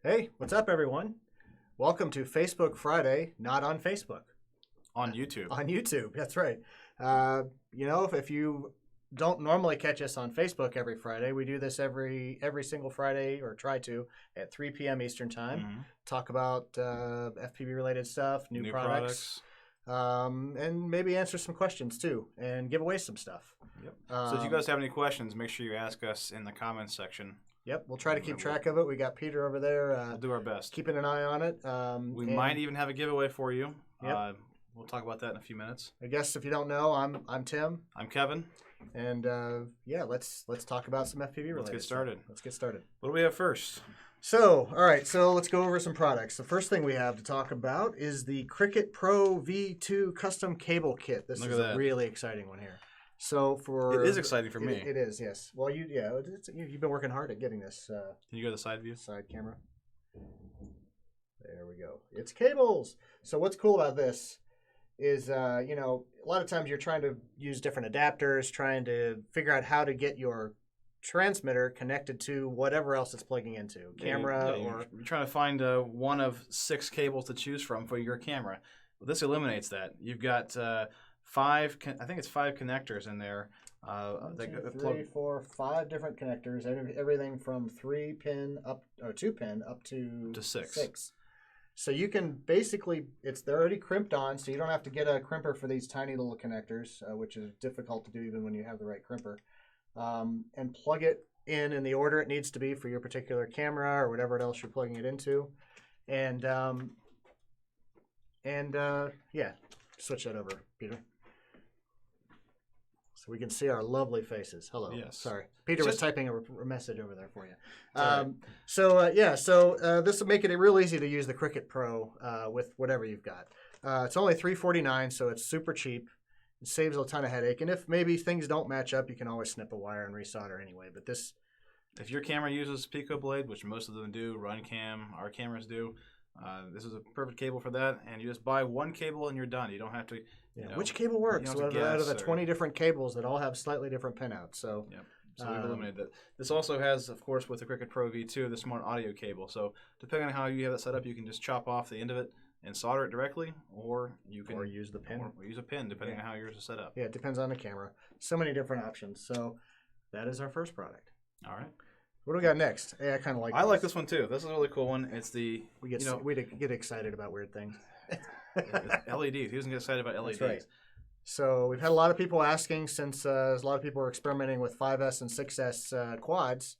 Hey, what's up, everyone? Welcome to Facebook Friday, not on Facebook. On YouTube. On YouTube, that's right. If you don't normally catch us on Facebook every Friday, we do this every single Friday, or try to, at 3 p.m. Eastern Time. Mm-hmm. Talk about FPV-related stuff, new products. And maybe answer some questions, too, and give away some stuff. Yep. So if you guys have any questions, make sure you ask us in the comments section. Yep, we'll try to keep track of it. We got Peter over there. We'll do our best. Keeping an eye on it. We might even have a giveaway for you. Yep. We'll talk about that in a few minutes. I guess if you don't know, I'm Tim. I'm Kevin. And let's talk about some FPV related. Let's get started. Stuff. Let's get started. What do we have first? So, all right. So let's go over some products. The first thing we have to talk about is the Cricket Pro V2 custom cable kit. This is a really exciting one here. So it is exciting for me. It is, yes. Well, you've been working hard at getting this. Can you go to the side view? Side camera. There we go. It's cables. So what's cool about this is, a lot of times you're trying to use different adapters, trying to figure out how to get your transmitter connected to whatever else it's plugging into, camera or... You're trying to find one of 6 cables to choose from for your camera. Well, this eliminates that. You've got... 5 connectors in there. 1, 2, 3, 4, 5 different connectors. Everything from 2-pin up to 6. So you can basically, they're already crimped on, so you don't have to get a crimper for these tiny little connectors, which is difficult to do even when you have the right crimper. And plug it in the order it needs to be for your particular camera or whatever else you're plugging it into. And switch that over, Peter. So we can see our lovely faces. Hello. Yes. Sorry. Peter was typing a message over there for you. So this will make it real easy to use the Cricket Pro with whatever you've got. It's only $349, so it's super cheap. It saves a ton of headache. And if maybe things don't match up, you can always snip a wire and resolder anyway. But this... If your camera uses Pico Blade, which most of them do, RunCam, our cameras do, this is a perfect cable for that, and you just buy one cable and you're done. You don't have to. Which cable works? Out of the 20 different cables that all have slightly different pinouts. So, so we've eliminated that. This also has, of course, with the Cricket Pro V2, the smart audio cable. So depending on how you have it set up, you can just chop off the end of it and solder it directly, or you can use the pin. Or use a pin, depending on how yours is set up. Yeah, it depends on the camera. So many different options. So that is our first product. All right. What do we got next? Hey, I kind of like. I like this one too. This is a really cool one. It's the we get excited about weird things. LEDs. Who doesn't get excited about LEDs? That's right. So we've had a lot of people asking since a lot of people are experimenting with 5S and 6S quads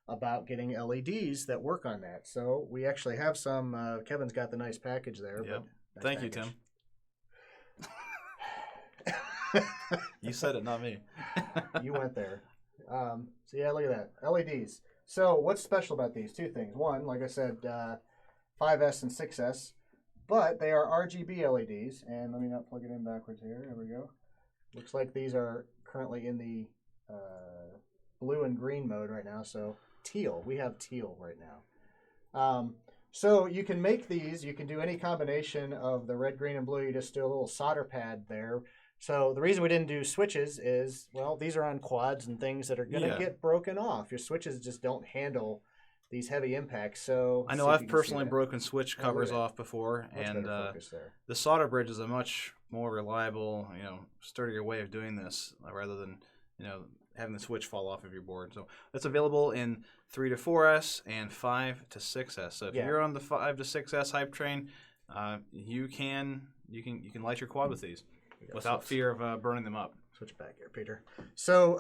about getting LEDs that work on that. So we actually have some. Kevin's got the nice package there. Yep. Nice Thank you, Tim. You said it, not me. You went there. So yeah, look at that. LEDs. So what's special about these? 2 things. One, like I said, 5S and 6S, but they are RGB LEDs. And let me not plug it in backwards here. There we go. Looks like these are currently in the blue and green mode right now. So teal. We have teal right now. So you can make these. You can do any combination of the red, green, and blue. You just do a little solder pad there. So the reason we didn't do switches is, well, these are on quads and things that are going to get broken off. Your switches just don't handle these heavy impacts. So I know I've personally broken switch covers off before, and the solder bridge is a much more reliable, sturdier way of doing this rather than having the switch fall off of your board. So it's available in 3 to 4S and 5 to 6S. So if you're on the 5 to 6S hype train, you can light your quad with these. Without fear of burning them up. Switch back here, Peter. So,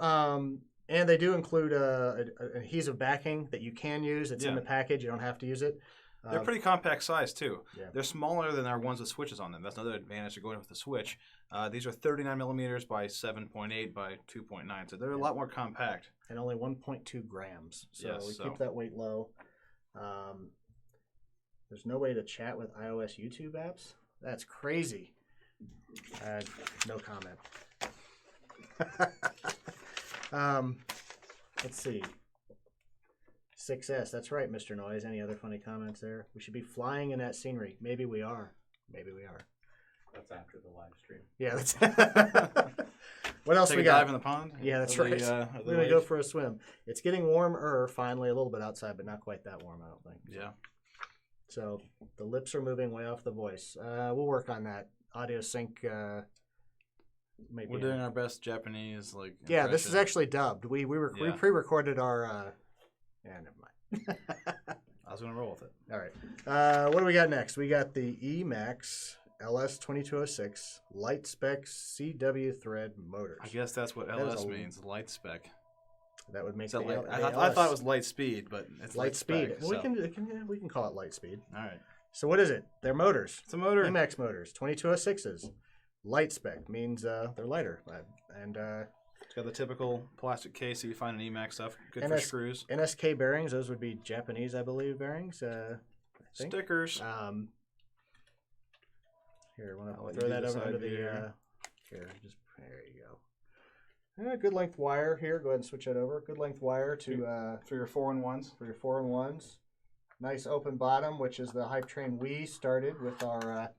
and they do include an adhesive backing that you can use. It's in the package. You don't have to use it. They're pretty compact size, too. Yeah. They're smaller than our ones with switches on them. That's another advantage of going with the switch. These are 39 millimeters by 7.8 by 2.9, so they're a lot more compact. And only 1.2 grams. So we keep that weight low. There's no way to chat with iOS YouTube apps? That's crazy. No comment. Let's see. 6S. That's right, Mr. Noise. Any other funny comments there? We should be flying in that scenery. Maybe we are. Maybe we are. That's after the live stream. Yeah. That's what else we got? Dive in the pond? Yeah, that's right. We're going to go for a swim. It's getting warmer finally, a little bit outside, but not quite that warm, I don't think. Yeah. So the lips are moving way off the voice. We'll work on that. Audio sync. We're doing our best Japanese Yeah, this is actually dubbed. We pre-recorded our. Yeah, never mind. I was gonna roll with it. All right. What do we got next? We got the EMAX LS2206 LITE SPEC CW thread motors. I guess that's what LS means. LITE SPEC. That would make I thought it was light speed, but it's light speed. Spec, well, so. we can call it light speed. All right. So what is it? They're motors. It's a motor. EMAX motors, 2206s. LITE SPEC means they're lighter, and it's got the typical plastic case that you find in EMAX stuff. Good for screws. NSK bearings. Those would be Japanese, I believe, bearings. I think. Stickers. Here, I want to throw that over into the. Here, there you go. Good length wire here. Go ahead and switch that over. Good length wire to for your 4-in-1s. For your 4-in-1s. Nice open bottom, which is the hype train we started with our.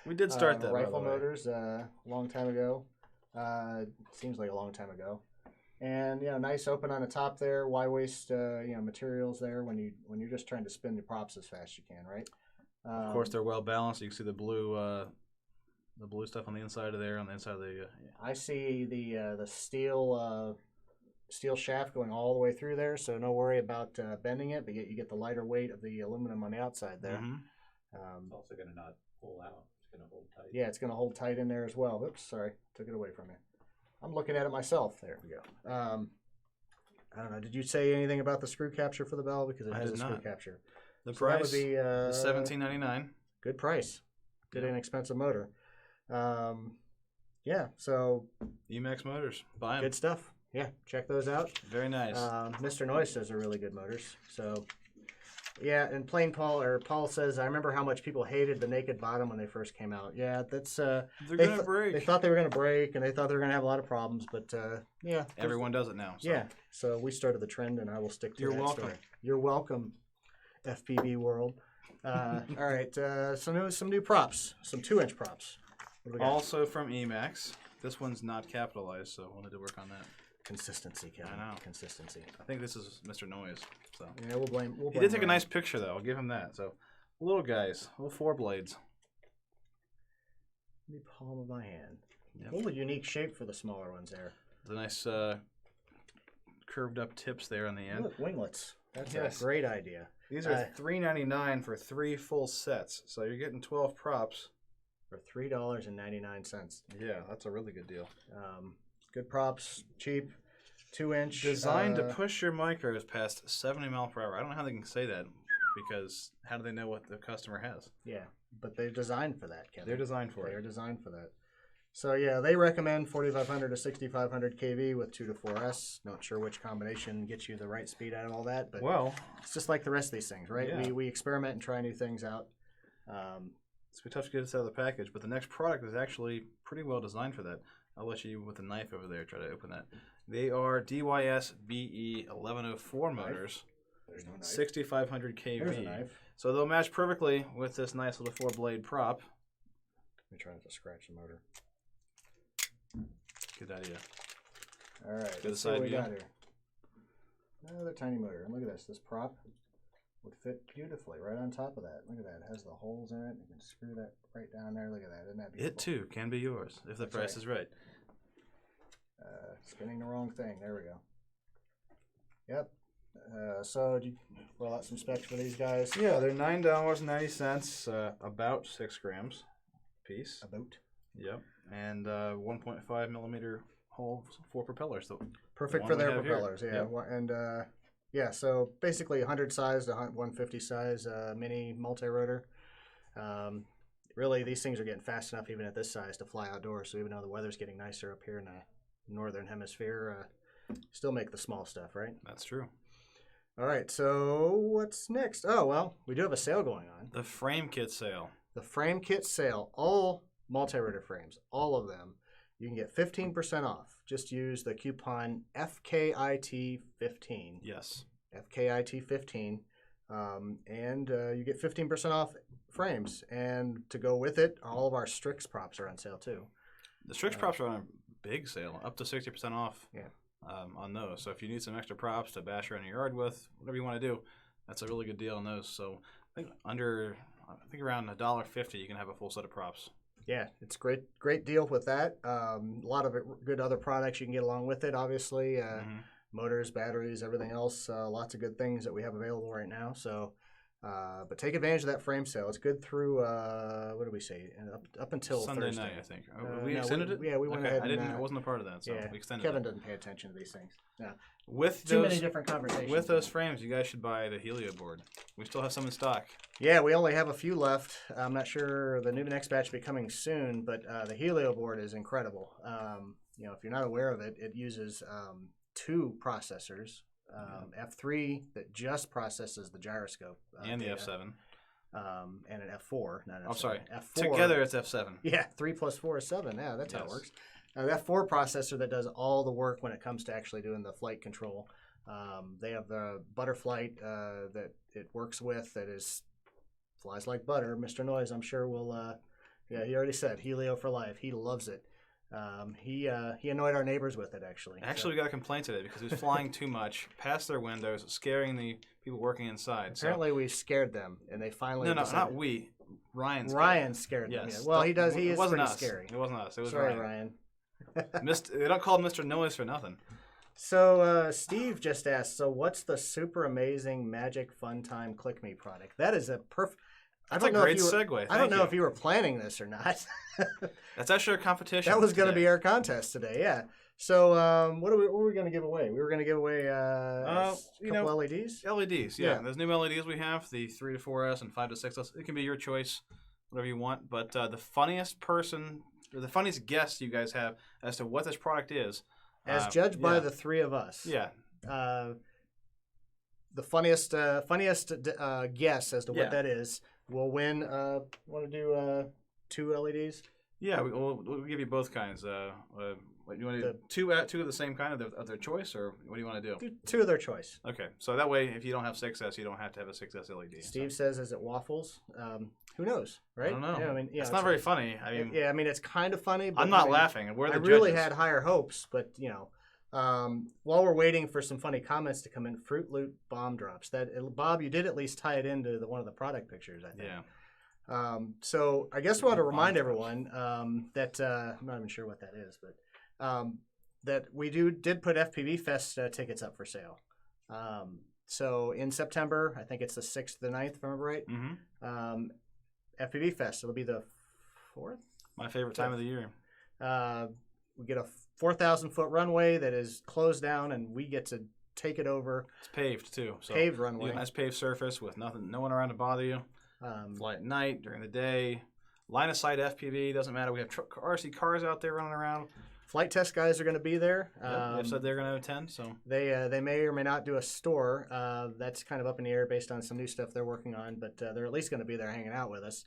We did start that rifle motors a long time ago. Seems like a long time ago. And nice open on the top there. Y waist materials there when you're just trying to spin the props as fast as you can, right? Of course, they're well balanced. You can see the blue stuff on the inside of there, on the inside of the. I see the steel shaft going all the way through there, so no worry about bending it. But you get the lighter weight of the aluminum on the outside there. It's also going to not pull out. It's going to hold tight. Yeah, it's going to hold tight in there as well. Oops, sorry, took it away from you. I'm looking at it myself. There we go. I don't know. Did you say anything about the screw capture for the bell? Because it has a screw capture. The price would be $17.99. Good price. Good inexpensive motor. Yeah, so EMAX motors. Buy them. Good stuff. Yeah, check those out. Very nice. Mr. Noyce says they're really good motors. So, yeah, and Paul says, I remember how much people hated the naked bottom when they first came out. Yeah, that's they're gonna break. They thought they were gonna break, and they thought they were gonna have a lot of problems. But yeah, everyone does it now. So. Yeah, so we started the trend, and I will stick to You're that welcome. story. You're welcome, FPV world. All right, some new props, some 2-inch props. Also from EMAX. This one's not capitalized, so we'll need to work on that. Consistency, Kevin. I know. Consistency. I think this is Mr. Noise. So yeah, we'll blame. He did take a nice picture, though. I'll give him that. So little guys, little 4 blades. The palm of my hand. Yep. A little unique shape for the smaller ones there. The nice curved up tips there on the end. Look, winglets. That's a great idea. These are $3.99 for 3 full sets. So you're getting 12 props. For $3.99. Yeah, that's a really good deal. Good props, cheap, 2-inch. Designed to push your micros past 70 miles per hour. I don't know how they can say that because how do they know what the customer has? Yeah, but they're designed for that, Kevin. They're designed for it. They're designed for that. So, yeah, they recommend 4,500 to 6,500 kV with 2 to 4S. Not sure which combination gets you the right speed out of all that, but it's just like the rest of these things, right? Yeah. We experiment and try new things out. It's been tough to get this out of the package, but the next product is actually pretty well designed for that. I'll let you, with a knife over there, try to open that. They are DYS BE 1104 motors. There's no knife. 6,500 kV. There's a knife. So they'll match perfectly with this nice little 4-blade prop. Let me try not to scratch the motor. Good idea. All right. Good side view. Got here. Another tiny motor. And look at this. This prop would fit beautifully right on top of that. Look at that. It has the holes in it. You can screw that right down there. Look at that. Isn't that beautiful? It, too, can be yours if the price is right. Spinning the wrong thing. There we go. Yep. So, do you roll out some specs for these guys? Yeah, they're $9.90, about 6 grams a piece. About. Yep. And 1.5 millimeter holes for propellers. So perfect for their propellers, here. yeah. Yep. And yeah, so basically 100 size to 150 size mini multi-rotor. Really, these things are getting fast enough even at this size to fly outdoors. So even though the weather's getting nicer up here in the northern hemisphere, still make the small stuff, right? That's true. All right, so what's next? Oh, well, we do have a sale going on. The frame kit sale. The frame kit sale. All multi-rotor frames, all of them. You can get 15% off. Just use the coupon FKIT15. Yes. FKIT15. And you get 15% off frames. And to go with it, all of our STRIX props are on sale too. The STRIX props are on a big sale, up to 60% off on those. So if you need some extra props to bash around your yard with, whatever you want to do, that's a really good deal on those. So I think around $1.50 you can have a full set of props. Yeah, it's great deal with that. A lot of good other products you can get along with it. Obviously, motors, batteries, everything else. Lots of good things that we have available right now. So, but take advantage of that frame sale. It's good through what did we say? Up until Sunday Thursday night, I think. We extended it. Yeah, we went ahead. I wasn't a part of that, so we extended Kevin it. doesn't pay attention to these things. Yeah. With Too many different conversations. With those frames, you guys should buy the Helio board. We still have some in stock. Yeah, we only have a few left. I'm not sure the new next batch will be coming soon, but the Helio board is incredible. If you're not aware of it, it uses 2 processors. F3 that just processes the gyroscope. And the data, F7. And an F4. Not an F7. Sorry. F4. Together it's F7. Yeah, 3 plus 4 is 7. Yeah, that's how it works. The F4 processor that does all the work when it comes to actually doing the flight control. They have the Butterflight that it works with that flies like butter. Mr. Noise, I'm sure will. He already said Helio for life. He loves it. He annoyed our neighbors with it actually. Actually, we got a complaint today because he was flying too much past their windows, scaring the people working inside. Apparently, we scared them, and they finally. No, not we. Ryan scared them. Yes. Yeah. Well, he does. He is pretty us. Scary. It wasn't us. It was Sorry, Ryan. They don't call him Mr. Noise for nothing. So Steve just asked, so what's the super amazing Magic Fun Time Click Me product? That is a perfect. That's a great segue. I don't know if you were planning this or not. That's actually a competition. That was going to be our contest today, yeah. So what were we going to give away? We were going to give away a couple LEDs? LEDs, yeah. There's new LEDs we have, the 3 to 4S and 5 to 6S. It can be your choice, whatever you want. But the funniest guess you guys have as to what this product is. As judged by the 3 of us. Yeah. The funniest guess as to what that is will win. Want to do 2 LEDs? Yeah, we'll give you both kinds. What, you want to do two of the same kind of their choice, or what do you want to do? 2 of their choice. Okay, so that way, if you don't have 6S, you don't have to have a 6S LED. Steve says, "Is it waffles?" Who knows, right? I don't know. Yeah, I mean, it's not very funny. I mean, it's kind of funny. But I'm not laughing. We're the I judges. really had higher hopes, but while we're waiting for some funny comments to come in, Fruit Loop bomb drops. Bob, you did at least tie it into one of the product pictures, I think. Yeah. So I guess we want to remind everyone that I'm not even sure what that is, but that we did put FPV Fest tickets up for sale. So in September, I think it's the 6th to the 9th, if I remember right. Mm-hmm. FPV Fest, it'll be the 4th? My favorite time of the year. We get a 4,000-foot runway that is closed down, and we get to take it over. It's paved, too. So paved runway. Nice paved surface with no one around to bother you. Fly at night, during the day. Line of sight FPV, doesn't matter. We have RC cars out there running around. Flight test guys are going to be there. They've said they're going to attend. So they may or may not do a store. That's kind of up in the air based on some new stuff they're working on, but they're at least going to be there hanging out with us.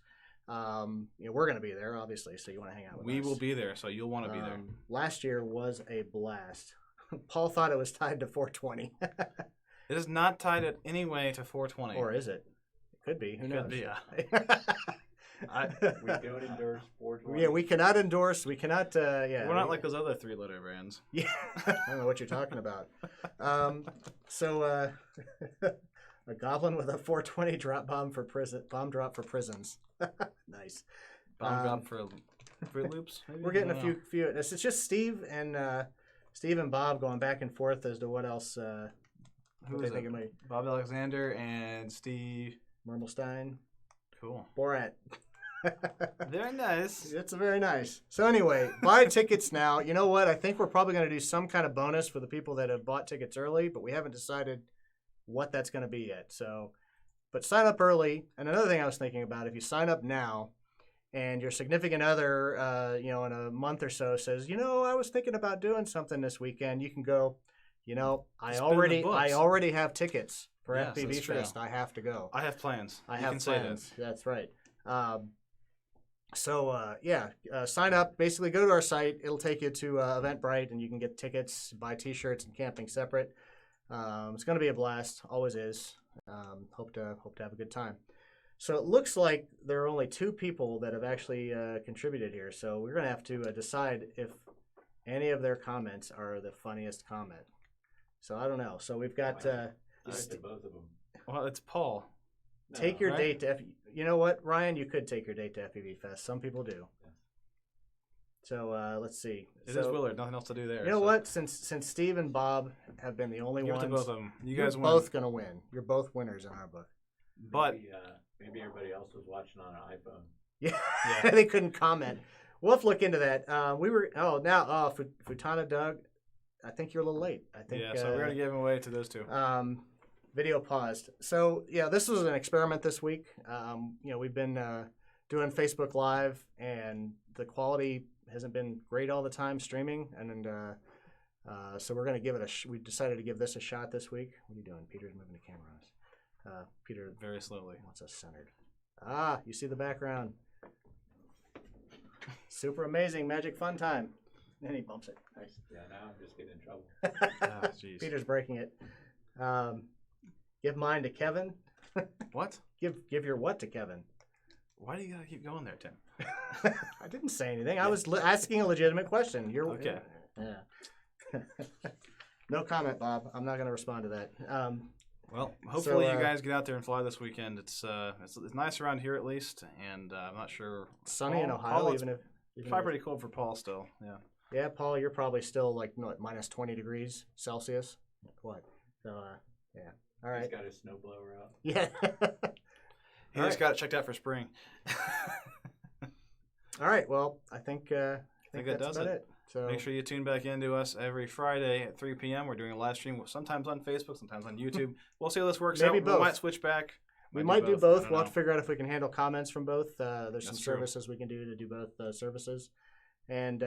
We're going to be there, obviously, so you want to hang out with us. We will be there, so you'll want to be there. Last year was a blast. Paul thought it was tied to 420. It is not tied in any way to 420. Or is it? It could be. Who knows? Could be, yeah. We don't endorse 420. Yeah, we cannot endorse. We cannot. We're not like those other 3-letter brands. Yeah, I don't know what you're talking about. So a goblin with a 420 drop bomb drop for prisons. Nice. Bomb drop for Fruit Loops. Maybe? We're getting a few. It's just Steve and Bob going back and forth as to what else. Who is it? Bob Alexander and Steve Mermelstein. Cool. Borat. Very nice. It's very nice. So anyway, buy tickets now. You know what? I think we're probably going to do some kind of bonus for the people that have bought tickets early, but we haven't decided what that's going to be yet. So, but sign up early. And another thing I was thinking about, if you sign up now and your significant other, in a month or so says, I was thinking about doing something this weekend, you can go, I already have tickets for FPV Fest. I have to go. I have plans. I have plans. That's right. Sign up. Basically, go to our site. It'll take you to Eventbrite, and you can get tickets, buy T-shirts, and camping separate. It's going to be a blast. Always is. Hope to have a good time. So it looks like there are only 2 people that have actually contributed here. So we're going to have to decide if any of their comments are the funniest comment. So I don't know. So we've got. I liked both of them. Well, it's Paul. Take your date to You know what, Ryan? You could take your date to FPV Fest. Some people do. Yeah. So let's see. It is Willard. Nothing else to do there. You know what? Since Steve and Bob have been the only ones, to both of them. You guys win. Both gonna win. You're both winners in our book. But maybe everybody else was watching on an iPhone. Yeah, they couldn't comment. We'll have to look into that. Futana Doug, I think you're a little late. I think. Yeah, so we're gonna give him away to those two. Video paused. So yeah, this was an experiment this week. We've been doing Facebook Live, and the quality hasn't been great all the time streaming, and so we're gonna give it we decided to give this a shot this week. What are you doing? Peter's moving the camera on us. Peter very slowly wants us centered. You see the background. Super amazing magic fun time. And he bumps it. Nice. Yeah, now I'm just getting in trouble. Peter's breaking it. Give mine to Kevin. What? Give your what to Kevin? Why do you gotta keep going there, Tim? I didn't say anything. Yeah. I was asking a legitimate question. You're okay. Yeah. No comment, Bob. I'm not gonna respond to that. Well, hopefully you guys get out there and fly this weekend. It's nice around here at least, and I'm not sure. Sunny in Ohio, even if it's probably pretty cold for Paul still. Yeah. Yeah, Paul, you're probably still like minus 20 degrees Celsius. What? So yeah. All right. He's got his snowblower out. Yeah. He just got it checked out for spring. All right. Well, I think that does about it. So make sure you tune back into us every Friday at 3 p.m. We're doing a live stream, sometimes on Facebook, sometimes on YouTube. We'll see how this works out. Maybe both. We might switch back. We might do both. We'll have to figure out if we can handle comments from both. There's some services we can do to do both services. And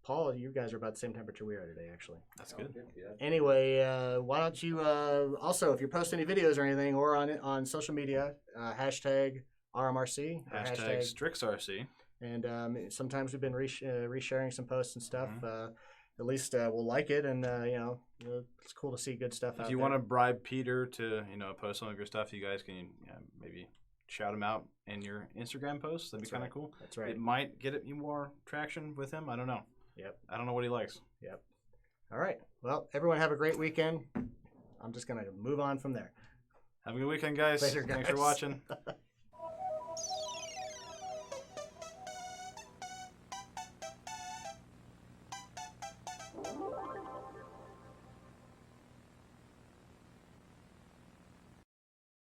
Paul, you guys are about the same temperature we are today, actually. That's good. Anyway, why don't you also, if you post any videos or anything, or on social media, hashtag RMRC, hashtag STRIXRC. And sometimes we've been resharing some posts and stuff. Mm-hmm. At least we'll like it, and it's cool to see good stuff out there. If you want to bribe Peter to post some of your stuff, you guys can maybe shout him out in your Instagram posts. That'd be kind of cool. That's right. It might get you more traction with him. I don't know. Yep. I don't know what he likes. Yep. All right. Well, everyone have a great weekend. I'm just going to move on from there. Have a good weekend, guys. Later, guys. Thanks for watching.